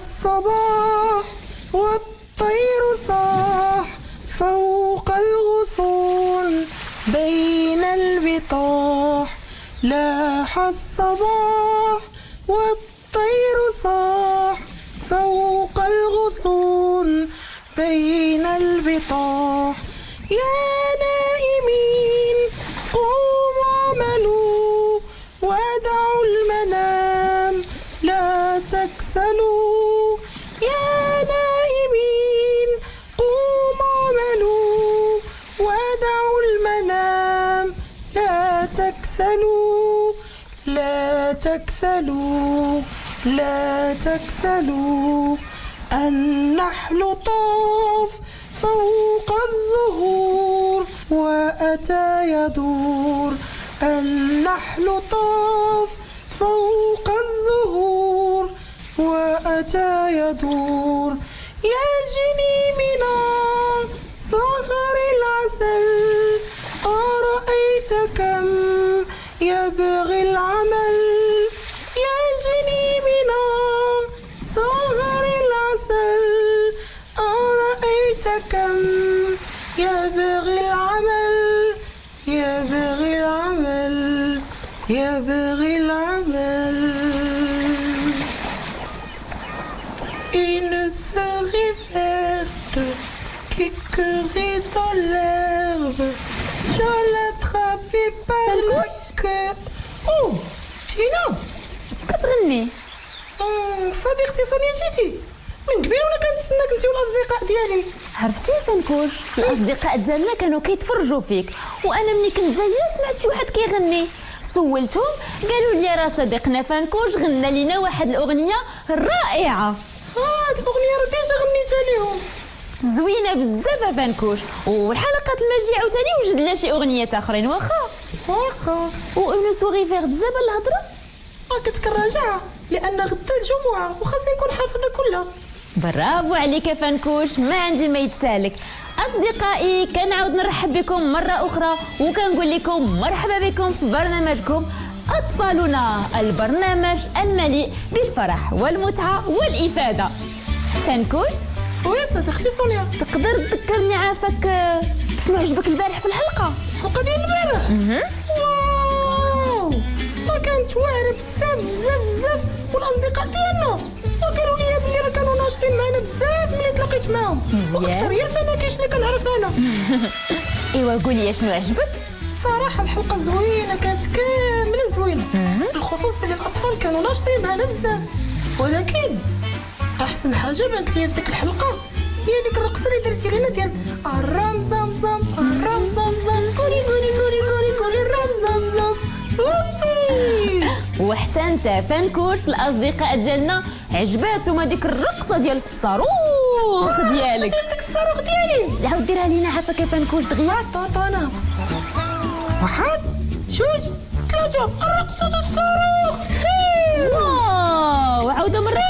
الصباح والطير صاح فوق الغصون بين البطاح. لاح الصباح والطير صاح فوق الغصون بين البطاح. يا نائمين قوموا اعملوا ودعوا المنام لا تكسلوا. يا نائمين قوموا اعملوا ودعوا المنام لا تكسلوا. لا تكسلوا لا تكسلوا. النحل طاف فوق الزهور وأتى يدور. النحل طاف فوق الزهور وأتى يدور. يا جنيمنا صهر العسل أرأيت كم يبغي العمل. يا جنيمنا صهر العسل أرأيت كم يبغي العمل. يبغي العمل يبغي العمل. Une souris verte qui courait dans l'herbe. Je l'attrapais par le queue. Oh, تينا كتغني؟ صديقتي سونيا جيتي من قبيل وانا كنتسناك انت والاصدقاء ديالي. عرفتي فنكوش الاصدقاء ديالنا كانوا كيتفرجوا فيك، وانا ملي كنت جايه سمعت شي واحد كيغني، سولتهم قالوا لي راه صديقنا فنكوش غنى لنا واحد الاغنيه رائعه. هاد الاغنيه راه ديجا غنيتها ليهم، زوينه بزاف فنكوش. والحلقات الماجيه عاوتاني وجد لنا شي اغنيات اخرين واخا اون سوغي فيغ جبل الهضره كتكرجعها لان غدا الجمعه وخاصني نكون حافظه كلها. برافو عليك يا فنكوش، ما عندي ما يتسالك. اصدقائي كنعاود نرحب بكم مره اخرى وكنقول لكم مرحبا بكم في برنامجكم اطفالنا، البرنامج المليء بالفرح والمتعه والافاده. فنكوش وي صديقتي سونيا، تقدر تذكرني عافاك شنو عجبك البارح في الحلقه ديال البارح؟ واو ما كانت واعره بزاف بزاف بزاف، والاصدقاء ديالنا وقالوا لي بلي راه كانوا ناشطين معنا بزاف ملي تلاقيت معاهم، واكثر هي الفناكيش اللي كنعرف انا. ايوا قولي شنو عجبك؟ الصراحه الحلقه زوينه، كانت كامله زوينه، بالخصوص بلي الاطفال كانوا ناشطين معنا بزاف. ولكن احسن حاجه بانت لي في ديك الحلقه هي ديك الرقصه اللي درتي لنا ديال الرام زام زام الرام زام زام كوري كوري كوري كوري كوري الرام زام زام. وحتى انت فنكوش الاصدقاء ديالنا عجباتهم هذيك الرقصه ديال الصاروخ ديالك. ديك الصاروخ ديالي عاود ديرها لينا عافاك يا فنكوش دغيا. طاطانا واحد جوج ثلاثه الرقصه الصاروخ. واو عاودها مره.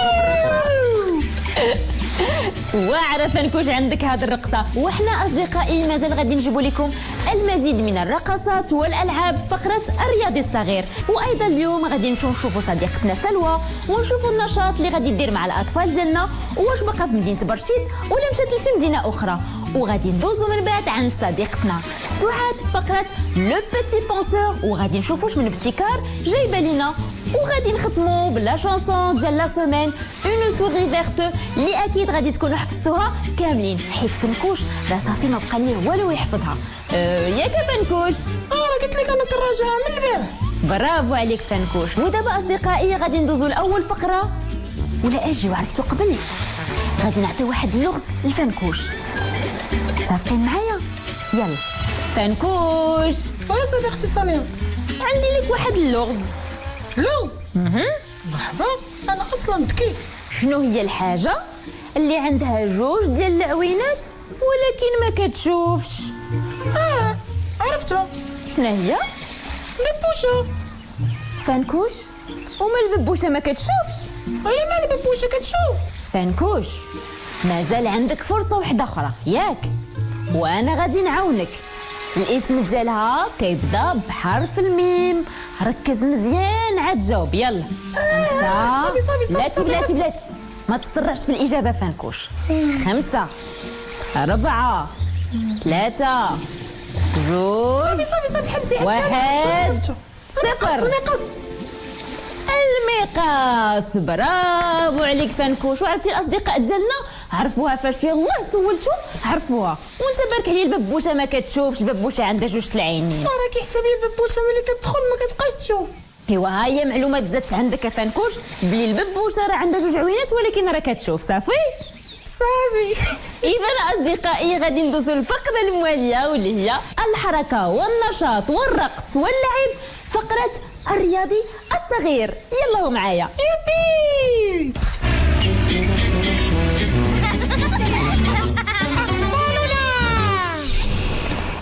واعره فنكوش عندك هذه الرقصه. وحنا اصدقائي مازال غادي نجيبوا لكم المزيد من الرقصات والالعاب فقره الرياضي الصغير. وايضا اليوم غادي نمشيو نشوفوا صديقتنا سلوى ونشوفوا النشاط اللي غادي دير مع الاطفال ديالنا، واش بقى في مدينه برشيد ولا مشات لشي مدينه اخرى. وغادي ندوزو من بعد عند صديقتنا سعاد فقره لو بيتي بونسور، وغادي نشوفوا من ابتكار جايبه لينا. وغادي نختموا بلا شانسون ديال لا سيمين اون سوغي فيرت اللي اكيد غادي تكونوا حفظتوها كاملين، حيت فنكوش راه صافي ما بقى ليه والو يحفظها. ياك فنكوش؟ راه قلت لك انا كنراجعها من البارح. برافو عليك فنكوش. ودابا اصدقائي غادي ندوزوا لاول فقره، ولا اجي وعرفتوا قبل غادي نعطي واحد اللغز لفنكوش. متفقين معايا؟ يلا فنكوش. ويا صديقتي سونيا، عندي لك واحد اللغز. لغز؟ مرحبا، انا اصلا ذكي. شنو هي الحاجه اللي عندها جوج ديال العوينات ولكن ما كتشوفش؟ عرفتها. شنو هي؟ ببوشه. فنكوش وما الببوشه ما كتشوفش؟ ولا ما الببوشه كتشوف؟ فنكوش مازال عندك فرصه واحده اخرى ياك، وانا غادي نعاونك. الاسم ديالها كيبدا بحرف الميم، ركز مزيان عاد جاوب. يلا صافي بلاتي ما تسرعش في الاجابه فنكوش. 5 4 3 2 صافي حبسي 1 0. المقص. المقاس، برافو عليك فنكوش. وعرفتي الاصدقاء ديالنا عرفوها فاش يلاه سولتهم عرفوها. وانت بارك عليا الببوشه ما كتشوفش، الببوشه عندها جوج العينين. راه كيحسب لي الببوشه ملي كتدخل ما كتبقاش تشوف. ايوا ها هي معلومات زادت عندك فنكوش بلي الببوشه راه عندها جوج عوينات ولكن راه كتشوف. صافي اذا اصدقائي غادي ندوزو للفقره المواليه واللي هي الحركه والنشاط والرقص واللعب، فقره الرياضي الصغير. يلا معايا. يبي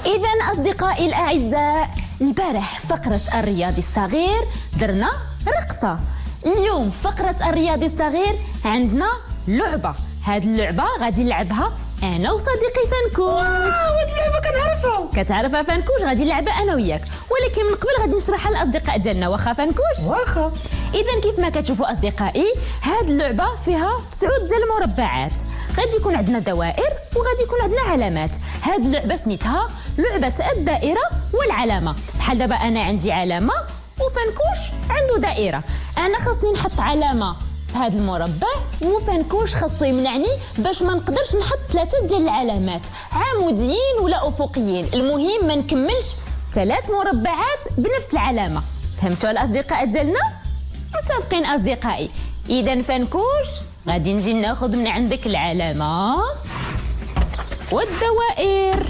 إذا أصدقائي الأعزاء، البارح فقرة الرياضي الصغير درنا رقصة. اليوم فقرة الرياضي الصغير عندنا لعبة. هاد اللعبة غادي نلعبها أنا وصديقي فنكوش. هاد اللعبة كنعرفها. كتعرفها فنكوش؟ غادي نلعبها أنا وياك، ولكن من قبل غادي نشرحها للأصدقاء ديالنا. واخا فنكوش؟ واخا. إذا كيف ما كتشوفوا أصدقائي، هاد اللعبة فيها 9 ديال المربعات، غادي يكون عندنا دوائر وغادي يكون عندنا علامات. هاد اللعبة سميتها لعبة الدائرة والعلامة. بحال دابا أنا عندي علامة وفنكوش عنده دائرة، أنا خاصني نحط علامة في هذا المربع وفنكوش خاصو يمنعني باش ما نقدرش نحط 3 ديال العلامات عموديين ولا افقيين. المهم ما نكملش 3 مربعات بنفس العلامه. فهمتوا الاصدقاء ديالنا؟ متفقين اصدقائي؟ اذا فنكوش غادي نجي ناخذ من عندك العلامه والدوائر.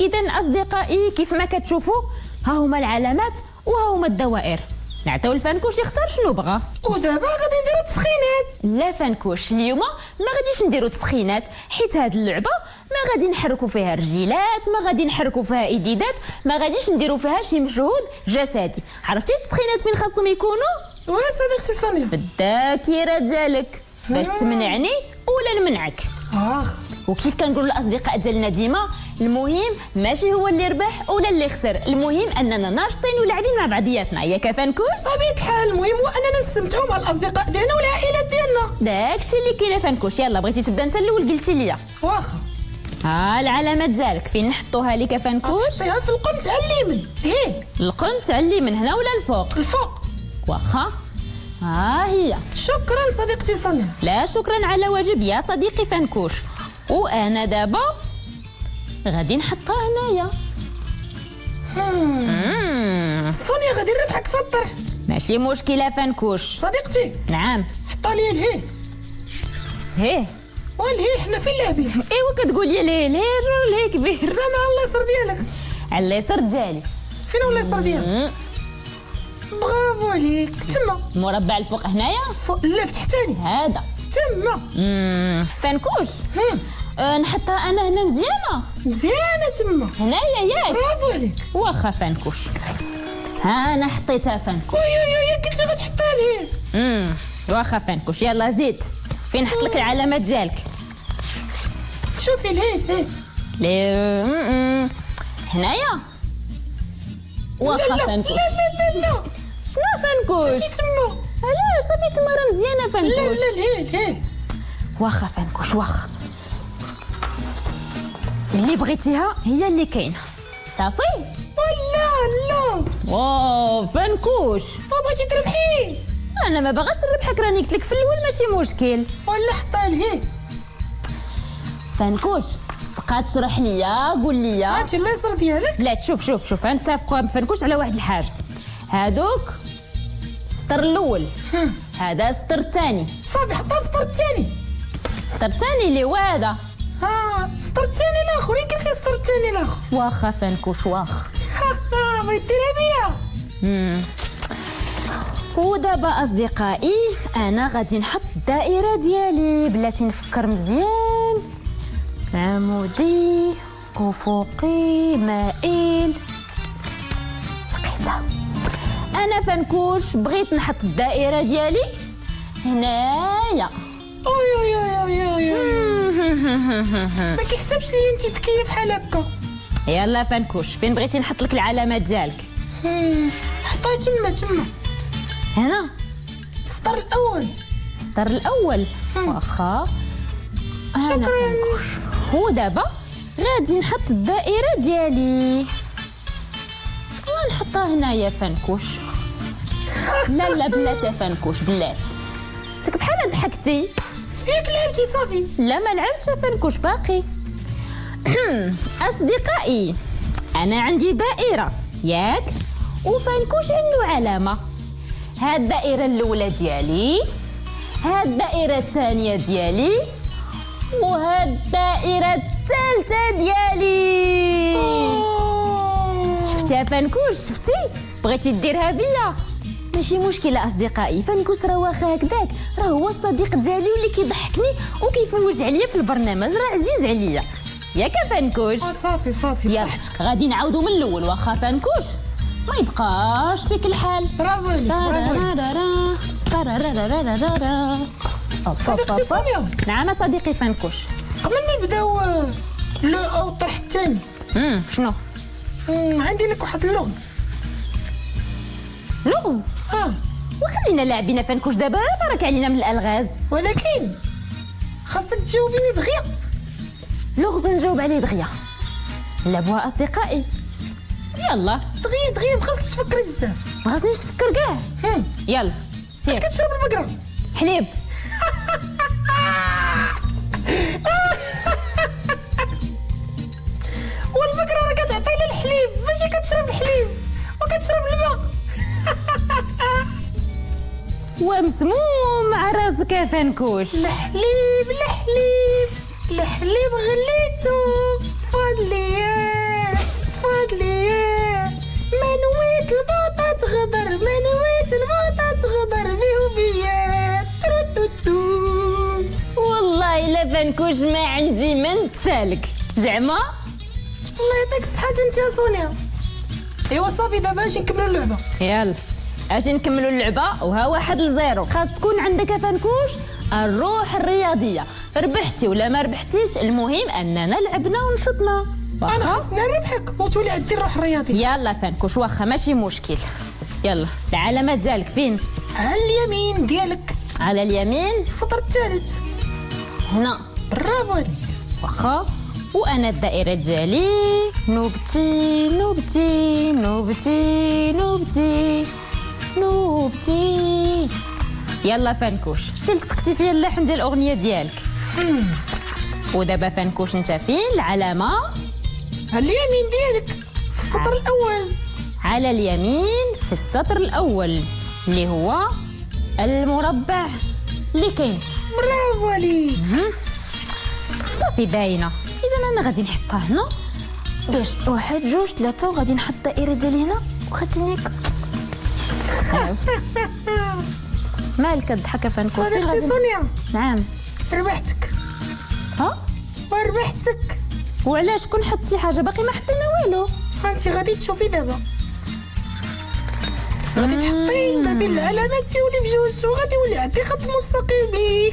اذا اصدقائي كيف ما كتشوفوا ها هما العلامات وها هما الدوائر. نعطيو الفنكوش يختار شنو بغا. ودابا غادي نديرو تسخينات. لا فنكوش، اليوم ما غاديش نديرو تسخينات، حيت هاد اللعبه ما غادي نحركوا فيها رجيلات، ما غادي نحركوا فيها ايديدات، ما غاديش نديرو فيها شي مجهود جسدي. عرفتي التسخينات فين خاصهم يكونوا؟ صديقتي سونيا، في الذاكره ديالك باش تمنعني ولا نمنعك. وكيف كنقول للاصدقاء ديالنا ديما، المهم ماشي هو اللي ربح ولا اللي خسر، المهم اننا ناشطين ولاعبين مع بعضياتنا. ياك فنكوش؟ طبيعة الحال، المهم هو اننا نستمتعوا مع الاصدقاء ديالنا والعائلات ديالنا. داكشي اللي كاين فنكوش. يلا بغيتي تبدا انت الاول؟ قلتي لي واخا. ها العلامات ديالك فين نحطوها لك فنكوش؟ تحطيها في القنت على اليمين. القنت على اليمين هنا ولا الفوق؟ الفوق. واخا. ها هي. شكرا صديقتي سونيا. لا شكرا على واجب يا صديقي فنكوش. وانا دابا غادي نحطها هنايا. سونيا غادي نربحك في الطرح. ماشي مشكله فنكوش. صديقتي نعم. حطها لي الهي. هيه والهي حنا فين لاعبين؟ ايوا كتقول لي الهي جور الهي كبير. زعما على اليسار ديالك. على اليسار ديالي. فين هو اليسار ديالك؟ برافو عليك. تما المربع الفوق هنايا. فوق. لا فتحتاني هذا تما. فنكوش نحطها انا هنا مزيانه تما هنايا ياك. برافو عليك. واخا فنكوش. ها انا حطيتها فنكوش. وي كنتي غتحطها لي. واخا فنكوش. يلا زيد. فين نحط لك العلامات ديالك؟ شوفي الهي لي هنايا. واخا فنكوش. لا شنو فنكوش؟ ماشي تما. علاش؟ صافي تما راه مزيانه فنكوش. لا الهي. واخا فنكوش واخا. اللي بغيتيها هي اللي كاينه. صافي. لا واو فنكوش، ما بغيتي تربحيني. انا ما باغاش نربحك، راني قلت لك في الاول ماشي مشكل. ولا حطها الهي. فنكوش بقى تشرح ليا، قول ليا. هاتي اليسار ديالك. لا شوف نتفقوا بفنكوش على واحد الحاجه. هادوك السطر الاول، هذا السطر الثاني. صافي حطها في السطر الثاني. السطر الثاني اللي هو هذا. السطر الثاني الاخر. قلتي السطر الثاني الاخر. واخا فنكوش واخا. بغيتي ديرها بيا. ودابا اصدقائي انا غادي نحط الدائره ديالي. بلاتي نفكر مزيان. عمودي افقي مائل. لقيتها. انا فنكوش بغيت نحط الدائره ديالي هنايا. ما كيحسبش لي انت تكيف بحال هكا. يلا فنكوش فين بغيتي نحط لك العلامات ديالك؟ حطها تما هنا. السطر الاول. السطر الاول واخا انا شكراً. فنكوش. ودابا غادي نحط الدائره ديالي ونحطها هنايا فنكوش. لا بلاتي فنكوش بلاتي، شتك بحال ضحكتي. ياك لعبتي صافي. لا ما لعبتش فنكوش باقي. اصدقائي انا عندي دائره ياك، وفنكوش عنده علامه. هاد الدائره الاولى ديالي، هاد الدائره الثانيه ديالي، وهاد الدائره الثالثه ديالي. شفتيها فنكوش؟ شفتي بغيتي ديرها بيا؟ ماشي مشكله اصدقائي، فنكوش راه واخا هكداك راه هو الصديق ديالي واللي كيضحكني وكيفوج عليا في البرنامج، راه عزيز عليا ياك فنكوش. صافي يلا بصحتك. غادي نعاودو من الاول واخا فنكوش ما يبقاش فيك الحال. برافو عليك صديقتي سونيا. نعم صديقي فنكوش. قبل ما نبداو لو او الطرح الثاني، شنو عندي لك واحد اللغز. لغز؟ وخلينا لاعبين فنكوش دابا، لا برك علينا من الالغاز. ولكن خاصك تجاوبيني دغيا. لغز نجاوب عليه دغيا. نلعبوها اصدقائي. يلا دغيا ما خاصكش تفكري بزاف. ما غاديش نفكر كاع. يلا اش سير. كتشرب البقره؟ حليب. والبقره راه كتعطي لها الحليب، ماشي كتشرب الحليب وكتشرب الماء. ومسموم مع راسك يا فنكوش. الحليب غليتو فاض ليا ما نويت البوطه تغدر بيه وبيا تروتوتو. والله الا فنكوش ما عندي من تسالك زعما. الله يعطيك الصحة انت يا سونيا. ايوا صافي دابا اجي نكملوا اللعبه. يلا اجي نكملوا اللعبه، وها 1-0. خاص تكون عندك يا فنكوش الروح الرياضيه، ربحتي ولا ما ربحتيش المهم اننا لعبنا ونشطنا. انا خاصني نربحك وتولي عندي الروح الرياضيه. يلا فنكوش واخا ماشي مشكل. يلا العلامه ديالك فين؟ على اليمين ديالك، على اليمين السطر الثالث هنا. برافو عليك. واخا وانا الدائره ديالي نوبتي نوبتي نوبتي نوبتي نوبتي. يلا فنكوش شتي لصقتي فيا اللحن ديال الاغنيه ديالك. ودابا فنكوش انت فين العلامه؟ على اليمين ديالك في السطر الاول. على اليمين في السطر الاول اللي هو المربع اللي كاين. برافو عليك. صافي باينه. اذا انا غادي نحطها هنا باش 1 2 3 وغادي نحط الدائره ديالي هنا وخليني هكا. مالك تضحك فنكوش؟ صديقتي سونيا نعم. ربحتك. ها وربحتك. وعلاش كون حط شي حاجه باقي ما حطينا والو؟ انت غادي تشوفي دابا، غادي تحطي ما بين العلامات ديالي بجوج وغادي يولي عندي خط مستقيم.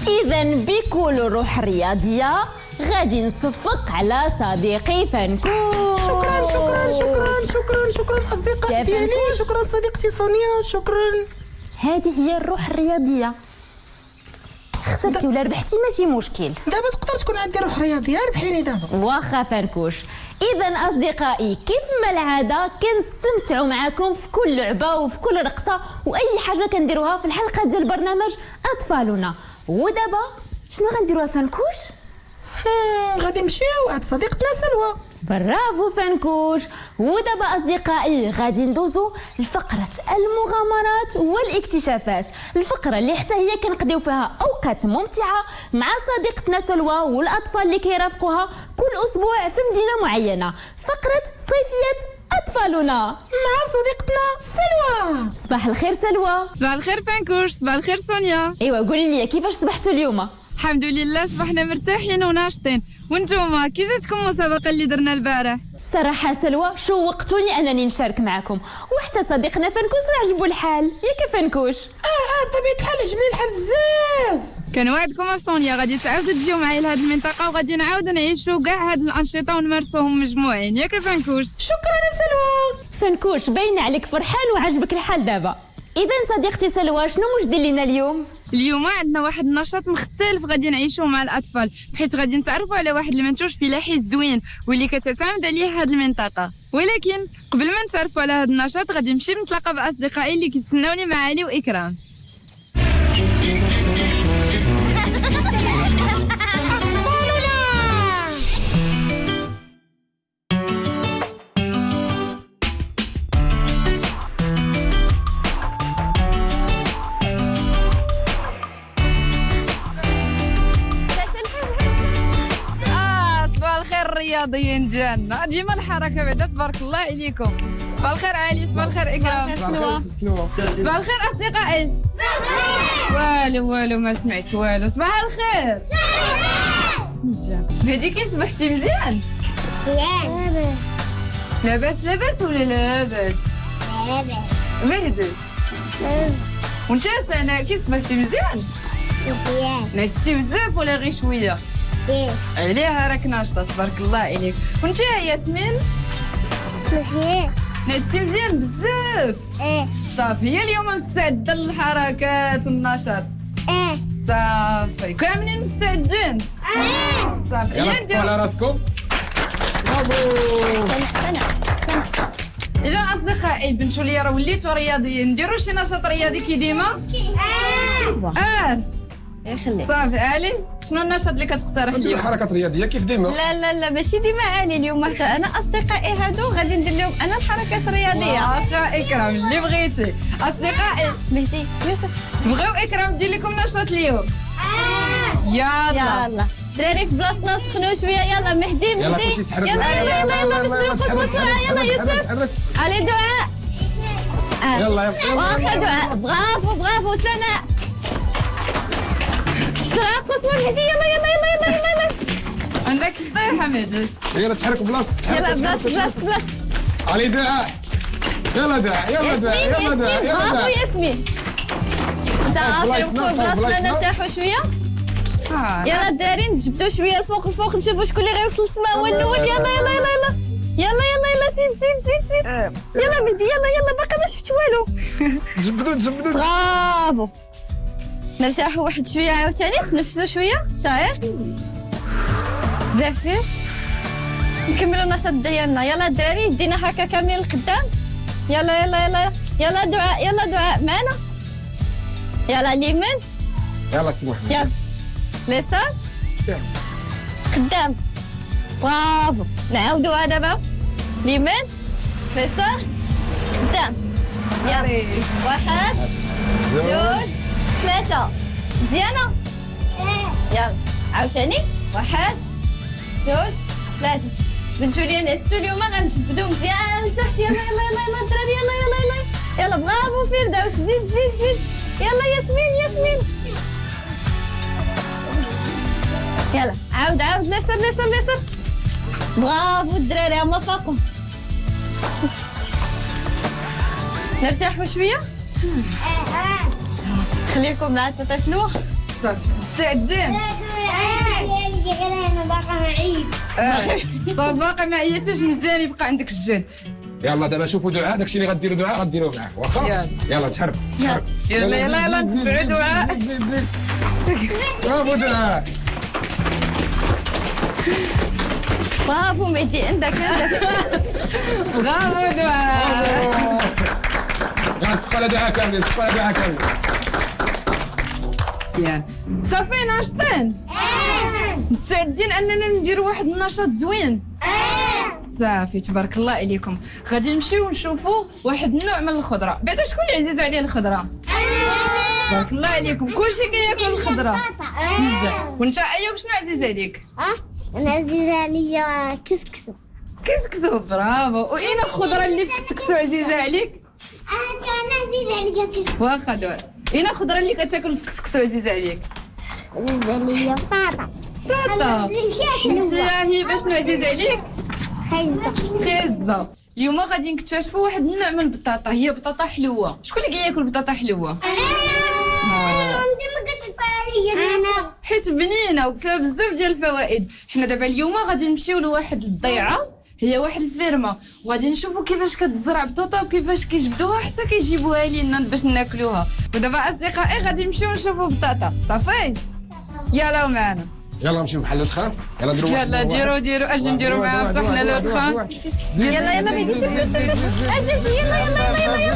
اذا بكل روح رياضيه غادي نصفق على صديقي فنكوش. شكرا اصدقاء كيف ديالي. نكون؟ شكرا صديقتي سونيا. شكرا. هذه هي الروح الرياضيه. خسرتي ولا ربحتي ماشي مشكل. دابا تقدر تكون عندي روح رياضيه. ربحيني دابا. واخا فنكوش. اذا اصدقائي كيف ما العاده كنستمتعوا معكم في كل لعبه وفي كل رقصه واي حاجه كنديروها في الحلقه ديال برنامج اطفالنا. ودابا شنو غنديروها فنكوش؟ غادي نمشيو عند صديقتنا سلوى. برافو فنكوش. ودابا اصدقائي غادي ندوزو لفقره المغامرات والاكتشافات، الفقره اللي حتى هي كنقضيو فيها اوقات ممتعه مع صديقتنا سلوى والاطفال اللي كيرافقوها كل اسبوع في مدينه معينه. فقره صيفيه اطفالنا مع صديقتنا سلوى. صباح الخير سلوى. صباح الخير فنكوش. صباح الخير سونيا. ايوا قولي لي كيفاش صبحتوا اليوم؟ الحمد لله صبحنا مرتاحين وناشطين. وانتوما كي جاتكم المسابقه اللي درنا البارح؟ الصراحه سلوى شوقتوني انني نشارك معكم، وحتى صديقنا فنكوش راه عجبو الحال ياك فنكوش. بطبيعه الحال عجبني الحال بزاف. كنوعدكم سونيا غادي تعاودوا تجيو معايا لهاد المنطقه وغادي نعاودوا نعيشوا كاع هاد الانشطه ونمارسوهم مجموعين ياك فنكوش. شكرا يا سلوى. فنكوش باين عليك فرحان وعجبك الحال دابا. اذا صديقتي سلوى شنو واش دير لينا اليوم؟ اليوم عندنا واحد النشاط مختلف غادي نعيشوه مع الاطفال، بحيث غادي نتعرفوا على واحد المنتوج فلاحي زوين واللي كتعتمد عليه هذه المنطقه. ولكن قبل ما نتعرفوا على هذا النشاط غادي نمشي نتلاقى باصدقائي اللي كيتسناوني مع علي واكرام. الرياضيين ديالنا ديما الحركه بعدا تبارك الله عليكم. صباح الخير علي، صباح الخير اكرام، صباح الخير اصدقائي. والو ما سمعت والو. صباح الخير. مزيان. هادي كي صبحتي مزيان؟ لاباس ولا لاباس؟ مهدي. وانت سناء كي صبحتي مزيان؟ نعستي بزاف ولا غير شويه؟ عليها راك ناشطه تبارك الله عليك. وانت ياسمين؟ مزيان. نعستي مزيان بزاف؟ صافي. هي اليوم مستعده للحركات والنشاط؟ صافي. كاملين مستعدين؟ صافي. يلا صفوا على راسكم. إذا أصدقائي بنتو لي راه وليتو رياضيين، نديرو شي نشاط رياضي كي ديما؟ يخليك. صافي. علي شنو النشاط اللي كتقترح نديروا اليوم؟ حركات رياضيه كيف ديما. لا ماشي ديما عالي. اليوم حتى انا اصدقائي هادو غادي ندير لهم انا الحركات الرياضيه. عافا اكرام اللي بغيتي. اصدقائي مهدي يوسف تبغيو اكرام دير لكم نشاط اليوم؟ يلا دراري في بلاصتنا سخنوا شويه. يلا مهدي يلا باش نرقص بسرعه. يلا يوسف. علي دعاء. يلا واخا دعاء. برافو سناء. بسرعه قصوا مهدي. يلا عندك طيحه مهدي. يلا تحرك بلاصتك. يلا بلاص. علي دعاء. يلا دعاء. ياسمين برافو ياسمين. صافي بلايصنا، نبقاو بلاصتنا بلايصنا. نرتاحوا شويه. يلا الدارين نجبدوا شويه الفوق نشوفوا شكون اللي غيوصل للسما هو الاول. يلا زيد. يلا مهدي يلا باقي ما شفت والو. جبدوا. برافو. نرتاحوا واحد شويه عاوتاني نتنفسوا شويه. شاير زافي. نكملوا النشاط ديالنا. يلا الدراري دينا هكا كاملين لقدام. يلا دعاء معنا. يلا اليمين. يلا سمح. يلا اليسار قدام. برافو. نعاودوها دابا. اليمين اليسار قدام. يلا 1 2 3. مزيانه. يلا عاوتاني 1 2 3. بنتو لي نعستو اليوم غنجبدو مزيان لتحت. يلا الدراري يلا برافو فردوس. زيد. يلا ياسمين. يلا عاود اليسار. برافو الدراري هما فاقوا. نرتاحوا شويه. خليكم مع تاتا سلوى. صافي مستعدين. انا باقا معيد. صافي باقي ما عييتيش مزيان يبقى عندك الجهد. يلا دابا شوفوا دعاء. داكشي اللي غديروا دعاء غديروه معاه واخا. يلا تحرك. يلا نتبعوا دعاء. زيد. برافو دعاء. برافو مهدي عندك. برافو دعاء. صفوا على دعاء كامل. مزيان. صافي ناشطين. مستعدين اننا نديروا واحد النشاط زوين. صافي تبارك الله عليكم. غادي نمشيو ونشوفوا واحد النوع من الخضره. بعدا شكون اللي عزيز عليه الخضره؟ تبارك الله عليكم. كلشي كياكل الخضره. مزيان. وانت ايوب شنو عزيز عليك؟ انا عزيزة عليا كسكسو. برافو. واين الخضره اللي في كسكسو عزيزه عليك؟ انا عزيزة عليا كسكسو. واخا دابا اين الخضره اللي كتاكل في كسكسو عزيزه عليك؟ عزيزة عليا فاطا. انت هبه شنو عزيز عليك؟ خيزه. اليوم غادي نكتشفوا واحد النوع من البطاطا. هي بطاطا حلوه. شكون اللي كياكل بطاطا حلوه؟ انا حيت بنينه وفيها بزاف ديال الفوائد. حنا دابا اليوم غادي نمشيو لواحد الضيعه هي واحد الفيرما، وغادي نشوفوا كيفاش كتزرع بطاطا وكيفاش كيجبدوها حتى كيجيبوها لينا باش ناكلوها. ودابا اصدقائي غادي نمشيو نشوفوا بطاطا. صافي يلا معنا. يلا نمشيو بحال الدخان. يلا نديرو يلا ديروا اجي نديروا معاها بصح حنا لو دخان. يلا مهدي سير اجي يلا علي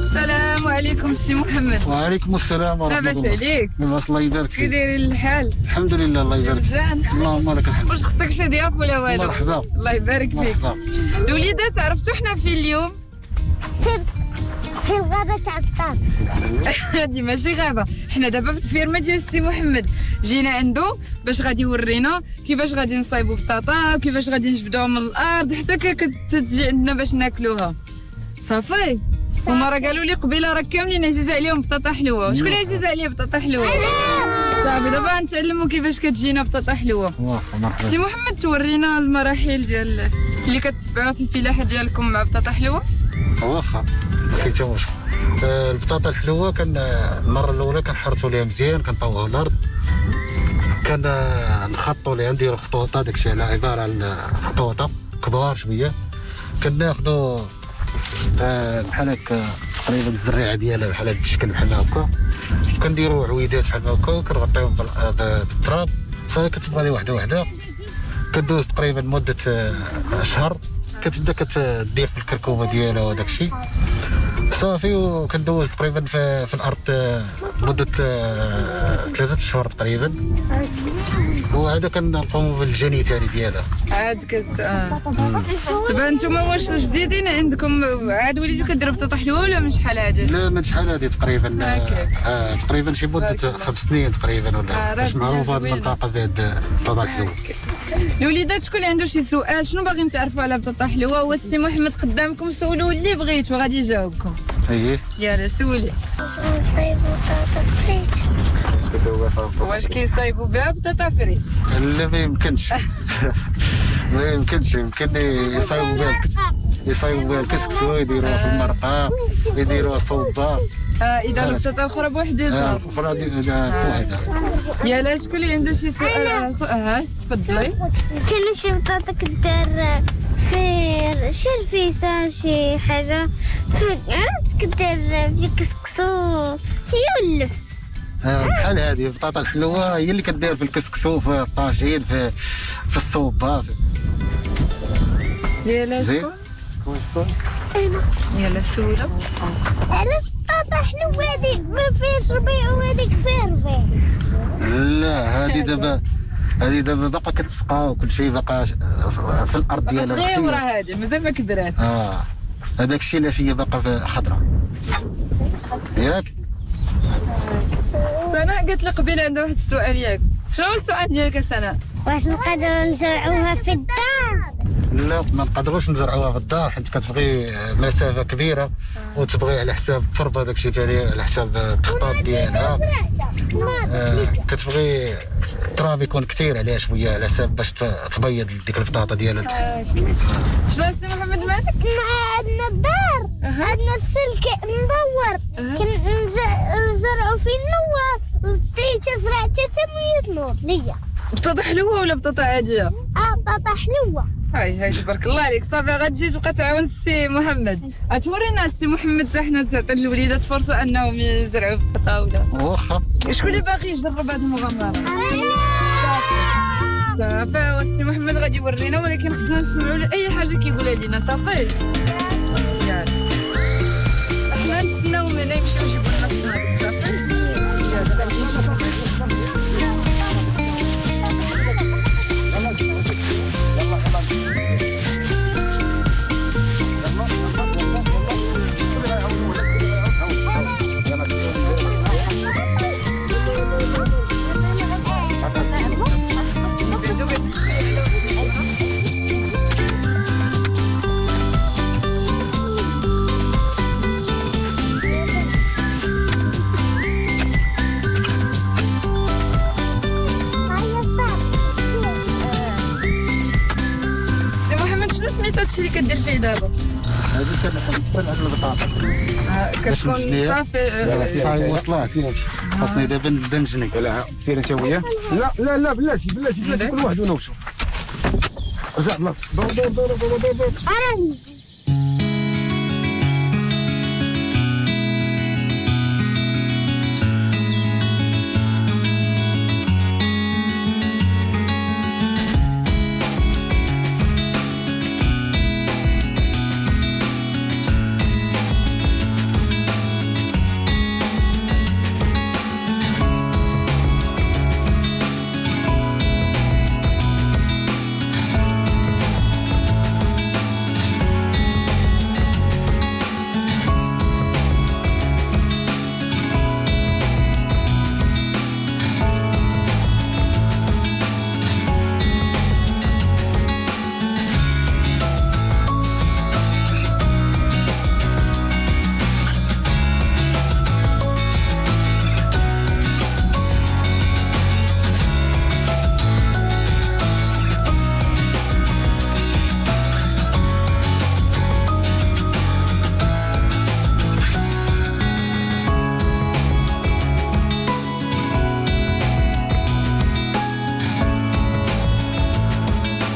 السلام عليكم سي محمد. وعليكم السلام ورحمة الله. لاباس عليك؟ لاباس الله يبارك كي فيك. دايرين الحال؟ الحمد لله الله يبارك فيك. جان اللهم لك الحمد. واش خصك شي ضياف ولا والو؟ مرحبا. الله يبارك فيك. مرحبا. الوليدات عرفتوا حنا فين اليوم؟ في الغابة تاع الطاب. هادي ماشي غابه، حنا دابا في الفيرما ديال السي محمد، جينا عنده باش غادي يورينا كيفاش غادي نصايبوا بطاطا وكيفاش غادي نجبدوها من الارض حتى كتجي عندنا باش ناكلوها. صافي هما راه قالوا لي قبيله راه كاملين عزيز عليهم بطاطا حلوه. شكون اللي عزيز عليه بطاطا حلوه؟ صافي دابا نتعلموا كيفاش كتجينا بطاطا حلوه. واخا مرحبا. سي محمد تورينا المراحل ديال اللي كتبعوها في الفلاحه ديالكم مع بطاطا حلوه. واخا ما كاين حتى مشكل. البطاطا الحلوه كان المره الاولى كنحرثوا ليها مزيان كنطويوها الارض، كان نخطوا ليها نديروا خطوطه داكشي على عباره عن خطوطه كبار شويه، كناخذوا بحال هكا تقريبا الزريعه ديالها بحال هذا الشكل بحال هكا، كنديروا عويدات بحال هكا وكنغطيوهم بالتراب. صافي كتبقى لي وحده وحده، كدوز تقريبا مده شهر، كتبدا كتدير في الكركوبه ديالها وداك الشيء صافي، وكندوز تقريبا في الارض مده 3 شهور تقريبا، وعاد كنقوموا بالجني الثاني ديالها. عاد دابا نتوما واش جديدين عندكم؟ عاد وليتو كديروا بطاطا حلوه ولا من شحال هادي؟ لا من شحال هذه تقريبا تقريبا شي مده 5 سنين تقريبا ولا باش معروفه هذه المنطقه بهاد البطاطا الحلوه. الوليدات شكون اللي عنده شي سؤال؟ شنو باغيين تعرفوا على بطاطا حلوه؟ هو السي محمد قدامكم، سولوا اللي بغيتو غادي يجاوبكم. اييه يلا سولي. طيب بطاطا فريت. واش كيصايبوا بها بطاطا فريت؟ لا ما يمكنش. ما يمكن يصايبوا بها الكسكسو، يديروها في المرقه، يديروها صوبه. اذا البطاطا الاخرى بوحدها. بوحدها. يلا شكون اللي عنده شي سؤال؟ تفضلي. كاين شي بطاطا كدار في شي رفيسه شي حاجه عرفت كدار في كسكسو هي ولفت. بحال هذه البطاطا الحلوه هي اللي كدير في الكسكسو، في الطاجين، في الصوبه. يلا شكون؟ يلا سولو. علاش بطاطا حلوه هذيك ما فيهاش ربيع وهذيك فيها ربيع؟ لا هذه دابا باقا كتسقى وكل شيء باقا في الارض ديالها صغيره هذه مازال ما كدرات. هذاك الشيء علاش هي باقا خضراء ياك. سناء قالت لي قبيله عندها واحد السؤال ياك. شنو السؤال ديالك سناء؟ واش نقدروا نزرعوها في الدار؟ لا ما نقدروش نزرعوها في الدار حيت كتبغي مسافه كبيره وتبغي على حساب التربه داكشي تاعي، على حساب التخطيط ديالها. كتبغي التراب يكون كثير عليها شويه على حساب باش تبيض ديك البطاطا ديالها. شنو السي محمد مالك؟ عندنا الدار عندنا السلك مدور نزرعوا فيه النوار وبديت زرعت تمويل نور ليا. بطاطا حلوه ولا بطاطا عاديه؟ بطاطا حلوه. هاي تبارك الله عليك. صافي غتجي تبقى تعاون السي محمد. غتورينا السي محمد حتى حنا تعطي الوليدات فرصه انهم يزرعوا بطاطا ولا واخا. شكون اللي باغي يجرب هذه المغامره؟ صافي والسي محمد غادي يورينا، ولكن خصنا نسمعوا له اي حاجه كيقولها لينا. صافي يلا حنا نستناو من هنا يمشيو يجيبوا لنا الصناديق. صافي يلا غادي نشوفوا. سميت هادشي اللي كدير فيه دابا؟ هذه كنحط على البطاطا كتكون صافي صافي وصلات خاصني دابا نبدا نجني. لا سير انت وياه. لا بلاتي كل واحد ونوشو. رجع بلاص دور.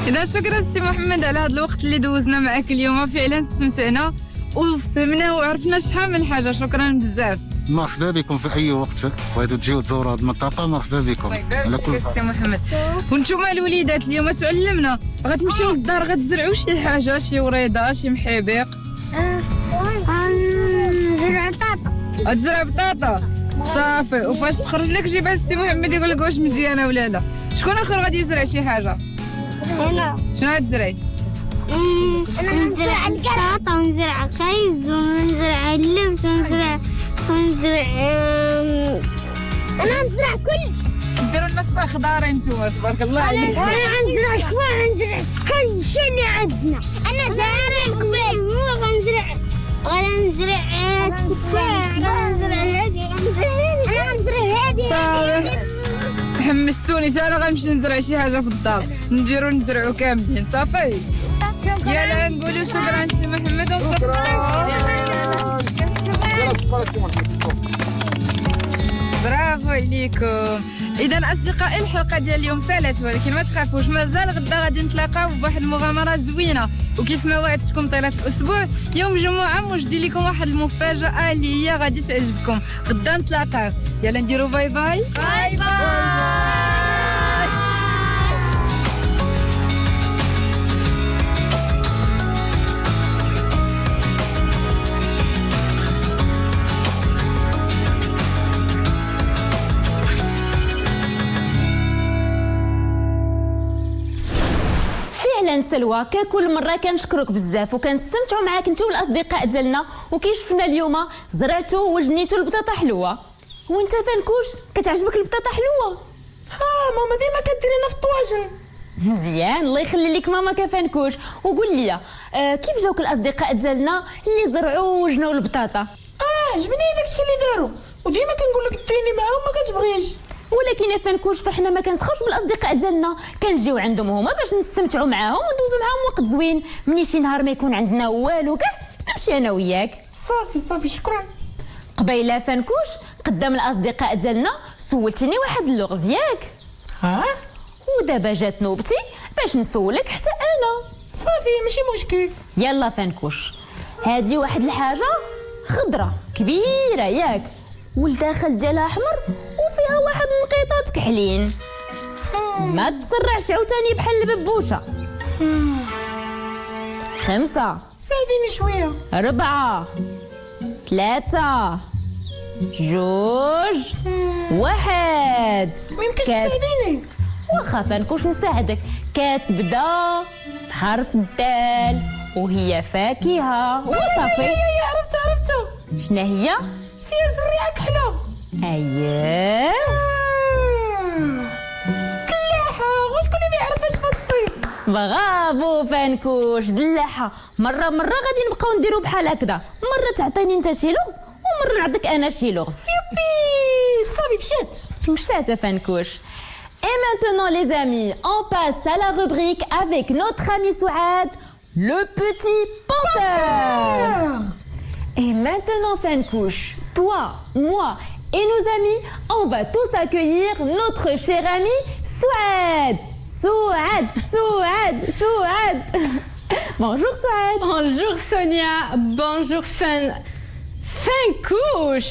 إذا شكرا سي محمد على هذا الوقت اللي دوزنا معك اليوم، فعلا استمتعنا وفهمنا وعرفنا شحال من حاجة. شكرا بزاف. مرحبا بكم في اي وقت بغيتوا تجيو تزوروا هذه المنطقه، مرحبا بكم على كل سي محمد. وانتم الوليدات اليوم تعلمنا، غتمشيو للدار غتزرعوا شي حاجة، شي وريضة، شي محيبيق. نزرع بطاطا. غتزرع بطاطا صافي. وفاش تخرج لك جيبها السي محمد يقول لك واش مزيانة ولا لا. شكون اخر غادي يزرع شي حاجة؟ أنا شنو غتزرعي؟ نزرع البطاطا ونزرع الخيز ونزرع اللبس ونزرع أنا نزرع كلشي. ديروا لنا صباع خضار انتوما تبارك الله عليك. أنا غنزرع الكوع، غنزرع كلشي اللي عندنا. أنا زارع كبير، مو غنزرع التفاح، غنزرع هادي، أنا غنزرع هادي. حمستوني تا انا غنمشي نزرع شي حاجه في الدار، نديرو نزرعو كاملين صافي. يلا نقولوا شكرا سي محمد برافو عليكم. اذا اصدقائي الحلقه ديال اليوم سالت، ولكن ما تخافوش مازال غدا غادي نتلاقاو بواحد المغامره زوينه. وكيف ما وعدتكم طيله الاسبوع يوم الجمعه موجدين لكم واحد المفاجاه اللي هي غادي تعجبكم. غدا نتلاقاو. يلا نديرو باي باي. باي باي. سلوى ككل مره كنشكرك بزاف وكنستمتعوا معاك انت والاصدقاء ديالنا. وكي شفنا اليوم زرعتوا وجنيتوا البطاطا حلوه. وانت فنكوش كتعجبك البطاطا حلوه؟ ماما ديما كديرينا في الطواجن. مزيان، الله يخلي لك ماما كفنكوش. وقول لي كيف جاوك الاصدقاء ديالنا اللي زرعوا وجنوا البطاطا؟ عجبني داكشي اللي داروا، وديما كنقول لك ديني معاهم ما كتبغيش. ولكن يا فنكوش فاحنا ما كنسخاوش بالاصدقاء ديالنا، كنجيو عندهم هما باش نستمتعوا معاهم وندوزوا معاهم وقت زوين. مني شي نهار ما يكون عندنا والو كاع نمشي انا وياك. صافي شكرا. قبيله فنكوش قدام الاصدقاء ديالنا سولتيني واحد اللغز ياك؟ ودابا جات نوبتي باش نسولك حتى انا. صافي ماشي مشكل. يلا فنكوش، هذه واحد الحاجه خضره كبيره ياك، والداخل ديالها احمر وفيها واحد النقيطات كحلين. ما تسرعش عاوتاني بحال الببوشه. 5 ساعديني شويه. 4 3 2 1. ميمكنش تساعديني؟ واخا فنكوش نساعدك. كتبدا بحرف الدال وهي فاكهه وصافي. عرفتها. شنو هي؟ فيها زريعه كحله. اييه كلاحه. وشكون اللي ما يعرفهاش في الصيف؟ برافو فنكوش، دلاحه. مره غادي نبقاو نديرو بحال هكذا، مره تعطيني انت شي لغز ومره نعطيك انا شي لغز. يبي صافي مشات فنكوش. Et maintenant les amis, on passe à la rubrique avec notre ami Souad le petit penseur. Et maintenant, Fankouch, toi, moi et nos amis, on va tous accueillir notre cher ami Souad. Souad. Bonjour Souad. Bonjour Sonia, bonjour Fankouch.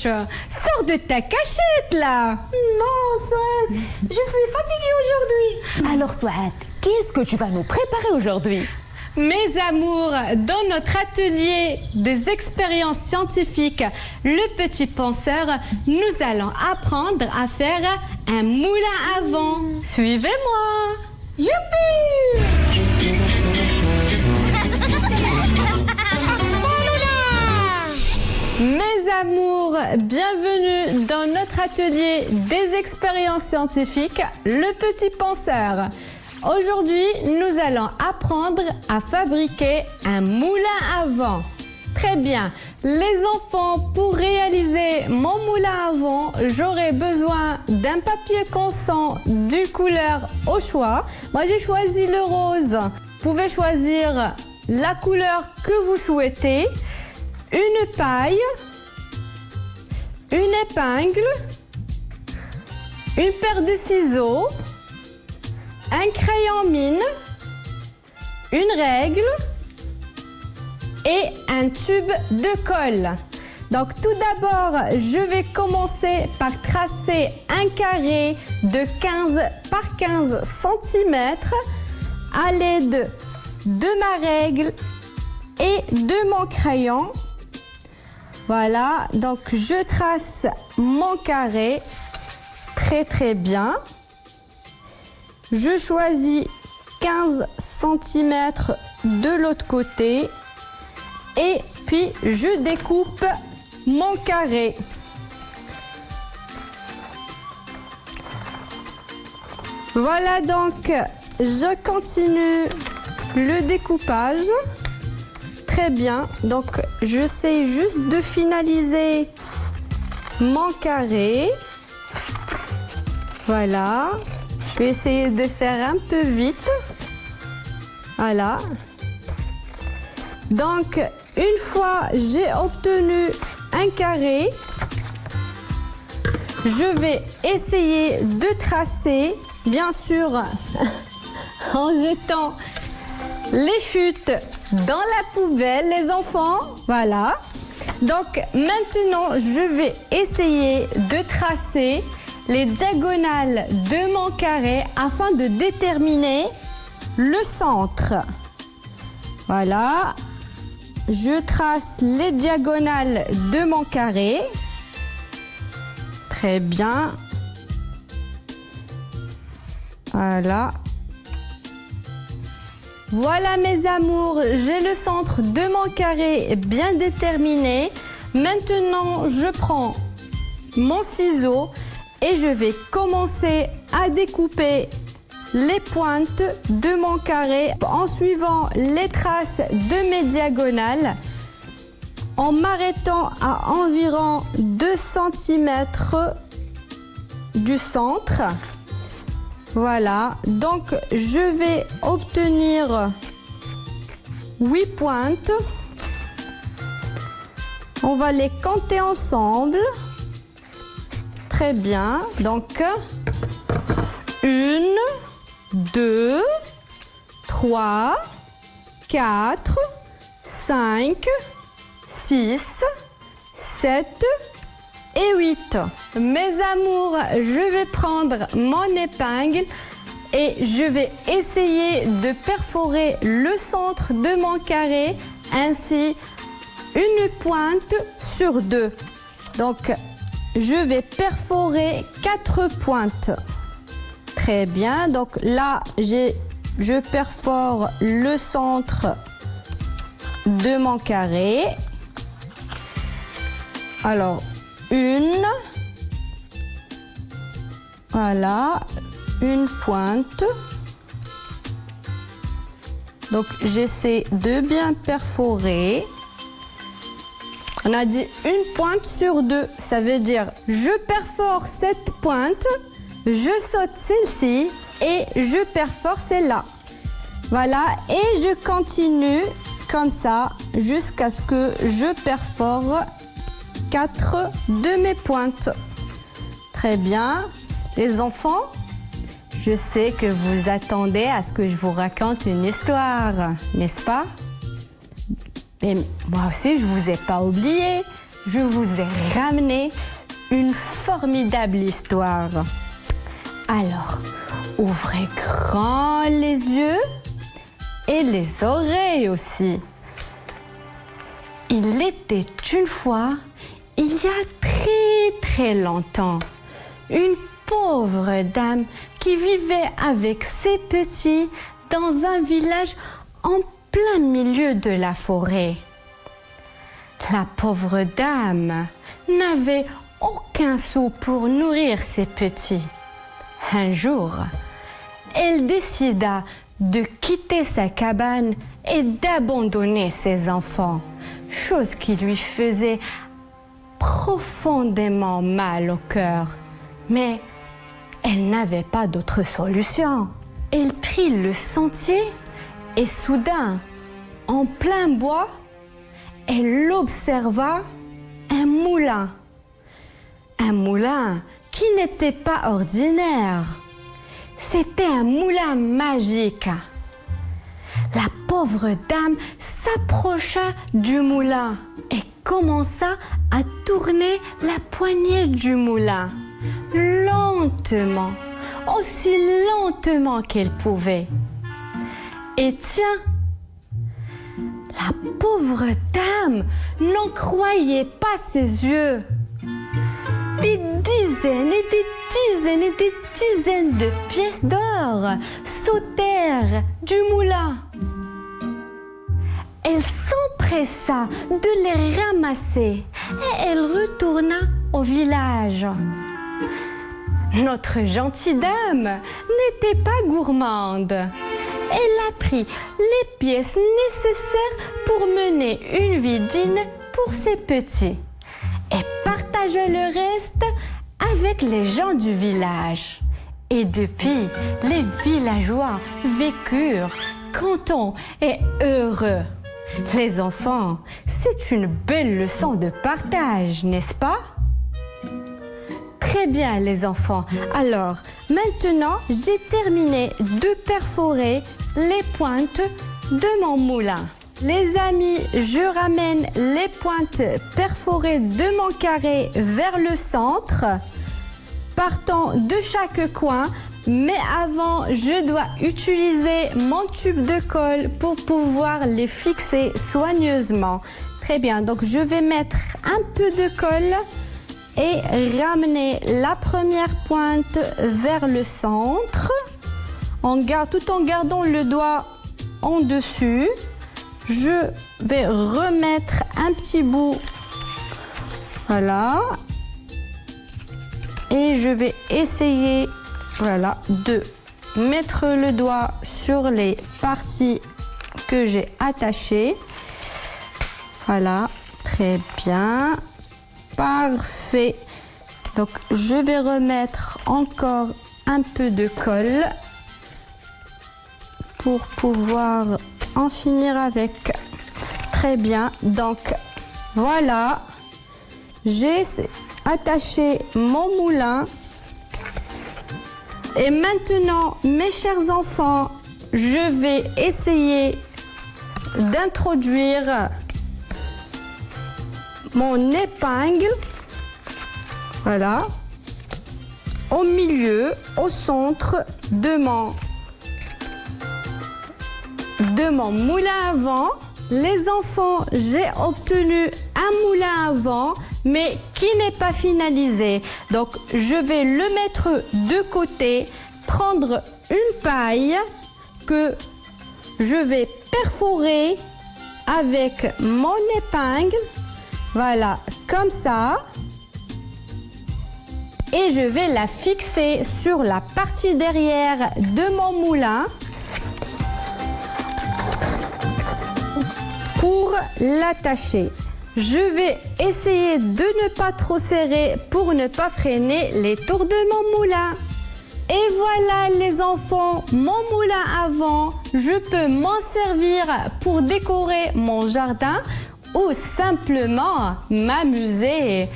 Sors de ta cachette là. Non, Souad, je suis fatiguée aujourd'hui. Alors Souad, qu'est-ce que tu vas nous préparer aujourd'hui? Mes amours, dans notre atelier des expériences scientifiques, le petit penseur, nous allons apprendre à faire un moulin à vent. Suivez-moi. Youpi! Mes amours, bienvenue dans notre atelier des expériences scientifiques, le petit penseur. Aujourd'hui, nous allons apprendre à fabriquer un moulin à vent. Très bien. Les enfants, pour réaliser mon moulin à vent, j'aurai besoin d'un papier constant d'une couleur au choix. Moi, j'ai choisi le rose. Vous pouvez choisir la couleur que vous souhaitez. Une paille, une épingle, une paire de ciseaux, un crayon mine, une règle et un tube de colle. Donc tout d'abord, je vais commencer par tracer un carré de 15 par 15 cm à l'aide de ma règle et de mon crayon. Voilà, donc je trace mon carré très bien. Je choisis 15 cm de l'autre côté et puis je découpe mon carré. Voilà, donc je continue le découpage. Très bien, donc j'essaie juste de finaliser mon carré. Voilà, je vais essayer de faire un peu vite. Voilà. Donc, une fois j'ai obtenu un carré, je vais essayer de tracer, bien sûr, en jetant les chutes dans la poubelle, les enfants. Voilà. Donc maintenant, je vais essayer de tracer les diagonales de mon carré afin de déterminer le centre. Voilà. Je trace les diagonales de mon carré. Très bien. Voilà. Voilà mes amours, j'ai le centre de mon carré bien déterminé. Maintenant, je prends mon ciseau et je vais commencer à découper les pointes de mon carré en suivant les traces de mes diagonales, en m'arrêtant à environ 2 cm du centre. Voilà, donc je vais obtenir 8 pointes. On va les compter ensemble. Très bien, donc 1, 2, 3, 4, 5, 6, 7 et 8. Mes amours, je vais prendre mon épingle et je vais essayer de perforer le centre de mon carré, ainsi une pointe sur 2. Donc, je vais perforer 4 pointes. Très bien, donc là, je perfore le centre de mon carré. Alors, une, voilà, une pointe. Donc, j'essaie de bien perforer. On a dit une pointe sur 2, ça veut dire je perfore cette pointe, je saute celle-ci et je perfore celle-là. Voilà, et je continue comme ça jusqu'à ce que je perfore 4 de mes pointes. Très bien. Les enfants, je sais que vous attendez à ce que je vous raconte une histoire, n'est-ce pas? Mais moi aussi, je ne vous ai pas oublié. Je vous ai ramené une formidable histoire. Alors, ouvrez grand les yeux et les oreilles aussi. Il était une fois, il y a très longtemps, une pauvre dame qui vivait avec ses petits dans un village en plein milieu de la forêt. La pauvre dame n'avait aucun sou pour nourrir ses petits. Un jour, elle décida de quitter sa cabane et d'abandonner ses enfants, chose qui lui faisait profondément mal au cœur. Mais elle n'avait pas d'autre solution. Elle prit le sentier et soudain, en plein bois, elle observa un moulin. Un moulin qui n'était pas ordinaire. C'était un moulin magique. La pauvre dame s'approcha du moulin et commença à tourner la poignée du moulin, lentement, aussi lentement qu'elle pouvait. Et tiens, la pauvre dame n'en croyait pas ses yeux. Des dizaines et des dizaines et des dizaines de pièces d'or sautèrent du moulin. Elle s'empressa de les ramasser et elle retourna au village. Notre gentille dame n'était pas gourmande. Elle a pris les pièces nécessaires pour mener une vie digne pour ses petits et partagea le reste avec les gens du village. Et depuis, les villageois vécurent contents et heureux. Les enfants, c'est une belle leçon de partage, n'est-ce pas? Très bien, les enfants. Alors, maintenant, j'ai terminé de perforer les pointes de mon moulin. Les amis, je ramène les pointes perforées de mon carré vers le centre, partant de chaque coin. Mais avant, je dois utiliser mon tube de colle pour pouvoir les fixer soigneusement. Très bien, donc je vais mettre un peu de colle et ramener la première pointe vers le centre. Tout en gardant le doigt en dessus, je vais remettre un petit bout, voilà, et je vais essayer, voilà, de mettre le doigt sur les parties que j'ai attachées. Voilà, très bien, parfait. Donc je vais remettre encore un peu de colle pour pouvoir en finir avec. Très bien, donc voilà, j'ai attaché mon moulin. Et maintenant, mes chers enfants, je vais essayer d'introduire mon épingle, voilà, au milieu, au centre de mon moulin à vent. Les enfants, j'ai obtenu un moulin à vent, mais qui n'est pas finalisé. Donc, je vais le mettre de côté, prendre une paille que je vais perforer avec mon épingle. Voilà, comme ça. Et je vais la fixer sur la partie derrière de mon moulin pour l'attacher. Je vais essayer de ne pas trop serrer pour ne pas freiner les tours de mon moulin. Et voilà les enfants, mon moulin à vent, je peux m'en servir pour décorer mon jardin ou simplement m'amuser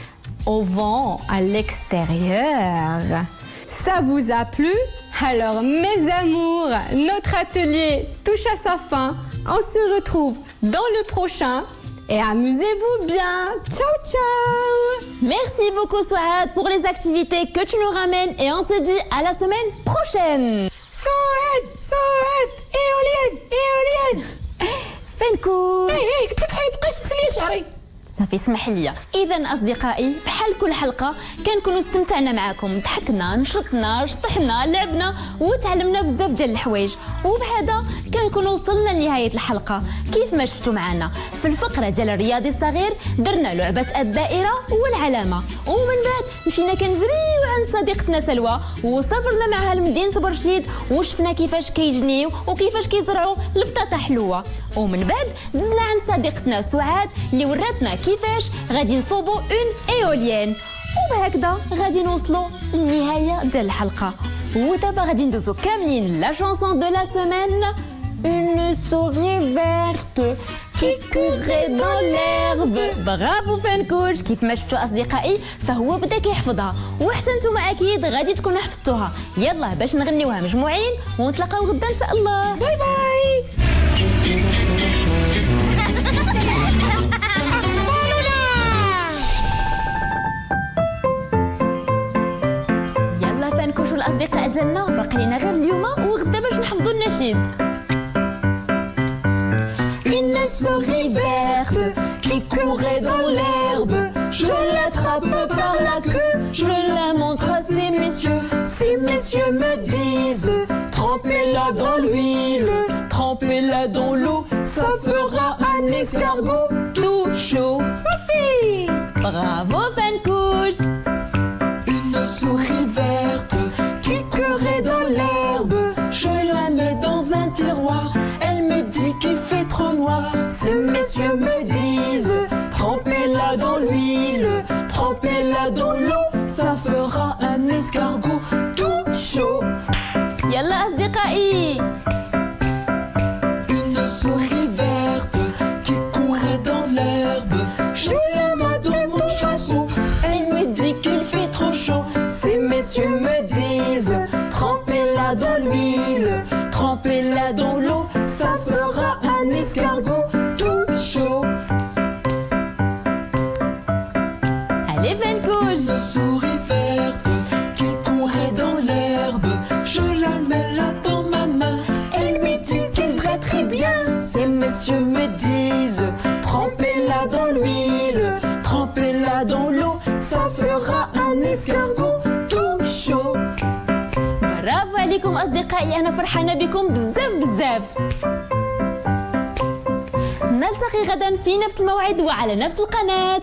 au vent à l'extérieur. Ça vous a plu? Alors mes amours, notre atelier touche à sa fin. On se retrouve dans le prochain et amusez-vous bien. Ciao ciao. Merci beaucoup Souad pour les activités que tu nous ramènes et on se dit à la semaine prochaine. سعاد ايوليان فنكوش قلت لك حيتبقاش تغسلي شعري صافي اسمح لي. اذا اصدقائي بحال كل حلقه كنكونوا استمتعنا معكم، ضحكنا نشطنا شطحنا لعبنا وتعلمنا بزاف ديال الحوايج، وبهذا كنكونوا وصلنا لنهايه الحلقه. كيف ما شفتوا معنا في الفقره ديال الرياضي الصغير درنا لعبه الدائره والعلامه، ومن بعد مشينا كنجريو عند صديقتنا سلوى وسافرنا معها لمدينه برشيد وشفنا كيفاش كيجنيو وكيفاش كيزرعوا البطاطا حلوه، ومن بعد دزنا عند صديقتنا سعاد اللي وراتنا كيفاش غادي نصوبوا اون ايوليان، وبهكذا غادي نوصلوا للنهايه ديال الحلقه. ودابا غادي ندوزو كاملين لا شانسون دو لا سيمين. Une souris verte qui courait dans l'herbe. برافو فنكوش. كيف ما شفتوا اصدقائي فهو بدا كيحفظها وحتى نتوما اكيد غادي تكونوا حفظتوها. يلا باش نغنيوها مجموعين ونتلاقاو غدا ان شاء الله. باي باي. يلا فنكوش والاصدقاء ديالنا باقي لينا غير اليوم وغدا باش نحفظوا النشيد. Une souris verte qui courait dans l'herbe. Je l'attrape par la queue, Je la montre à ces messieurs. Ces messieurs me disent, trempez-la dans l'huile, Trempez-la dans l'eau, ça fera un escargot. tout chaud. Youpi! Bravo Fankouch. Une souris verte qui courait dans l'herbe. Je la mets dans un tiroir, elle me dit qu'il fait trop noir. Ces messieurs me disent, trempez-la dans l'huile, trempez-la dans l'eau, ça fera un escargot tout chaud. يلا أصدقائي. Une souris verte qui courait dans l'herbe. Je la mets dans mon chapeau, elle me dit qu'il fait trop chaud. Ces messieurs me disent, trempez-la dans l'huile, trempez-la dans l'eau, ça fera un escargot tout chaud. Allez Fankouch. Une souris verte qui courait dans l'herbe. Je la mets là dans ma main, elle me dit qu'il va très bien. Ces messieurs me disent, trempez-la dans l'huile, trempez-la dans l'eau, ça fera un escargot tout chaud. برافو عليكم أصدقائي، أنا فرحانة بكم بزاف بزاف. نلتقي غدا في نفس الموعد وعلى نفس القناة.